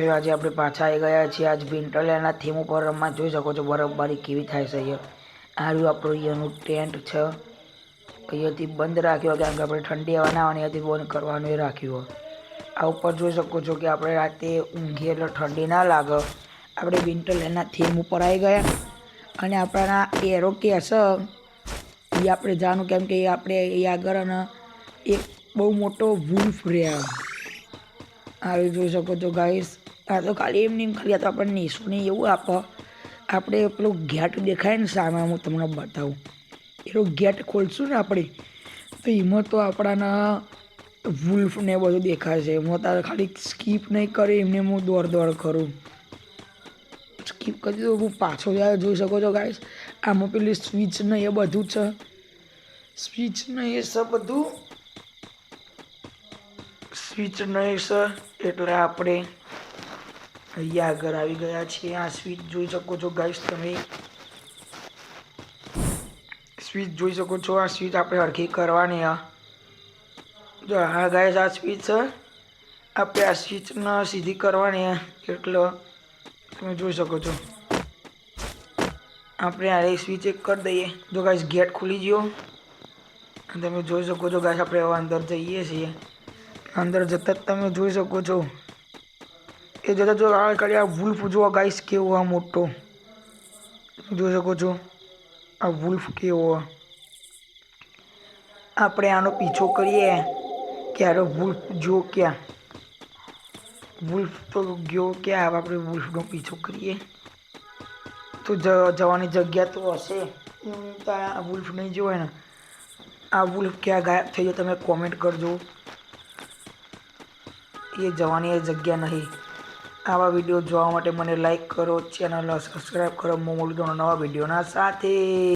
આજે આપણે પાછા આવી ગયા છીએ। આજ વિન્ટરલેન્ડના થીમ ઉપર રમવા જોઈ શકો છો બરફબારી કેવી થાય છે। અહીંયા આ રહ્યું આપણું અહીંયાનું ટેન્ટ છે। અહીંયાથી બંધ રાખ્યો કારણ કે આપણે ઠંડી હવા ના આવે અહીંયાથી બંધ કરવાનું એ રાખ્યું। આ ઉપર જોઈ શકો છો કે આપણે રાતે ઊંઘીએ એટલે ઠંડી ના લાગે। આપણે વિન્ટરલેન્ડના થીમ ઉપર આવી ગયા અને આપણા એરો કે હશે એ આપણે જાણું કેમ કે આપણે એ આગળ અને એક બહુ મોટો વુલ્ફ રહ્યા। આ જોઈ શકો છો ગાઈસ। આ તો ખાલી એમ નહીં ખાલી આ તો આપણને નિશાની એવું આપે। આપણે પેલું ગેટ દેખાય ને સામે હું તમને બતાવું એનો ગેટ ખોલશું ને આપણે તો એમાં તો આપણાના વુલ્ફ ને બધું દેખાય છે। એમાં તારે ખાલી સ્કીપ નહીં કરી એમને હું દોડ કરું સ્કીપ કરી દઉં હું પાછો જાય જોઈ શકો છો ગાઈસ। આમાં પેલી સ્વિચ ને એ બધું છે સ્વિચ ને એ છે બધું સ્વિચ નહીં છે એટલે આપણે અહીંયા આગળ આવી ગયા છીએ। આ સ્વિચ જોઈ શકો છો ગાઈસ તમે સ્વિચ જોઈ શકો છો। આ સ્વિચ આપણે હરખી કરવાની જો હા ગાઈસ આ સ્વિચ છે આપણે આ સ્વિચને સીધી કરવાની એટલે તમે જોઈ શકો છો। આપણે આ સ્વિચ એક કરી દઈએ જો ગાઈસ ગેટ ખુલી ગયો તમે જોઈ શકો છો ગાઈસ। આપણે હવે અંદર જઈએ છીએ। અંદર જતા જ તમે જોઈ શકો છો એ જતા જો ખાલી આ વુલ્ફ જો ગાઈસ કેવો આ મોટો જોઈ શકો છો। આ વુલ્ફ કેવો આપણે આનો પીછો કરીએ ક્યારે વુલ્ફ જો ક્યાં વુલ્ફ તો ગયો ક્યાં આપણે વુલ્ફનો પીછો કરીએ તો જવાની જગ્યા તો હશે તો આ વુલ્ફ નહીં જોવાય ને। આ વુલ્ફ ક્યાં ગાયબ થઈ જાય તમે કોમેન્ટ કરજો। એ જવાની એ જગ્યા નહીં। આવા વિડીયો જોવા માટે મને લાઈક કરો ચેનલ સબસ્ક્રાઈબ કરો। હું મળું તો નવા વિડીયોના સાથે।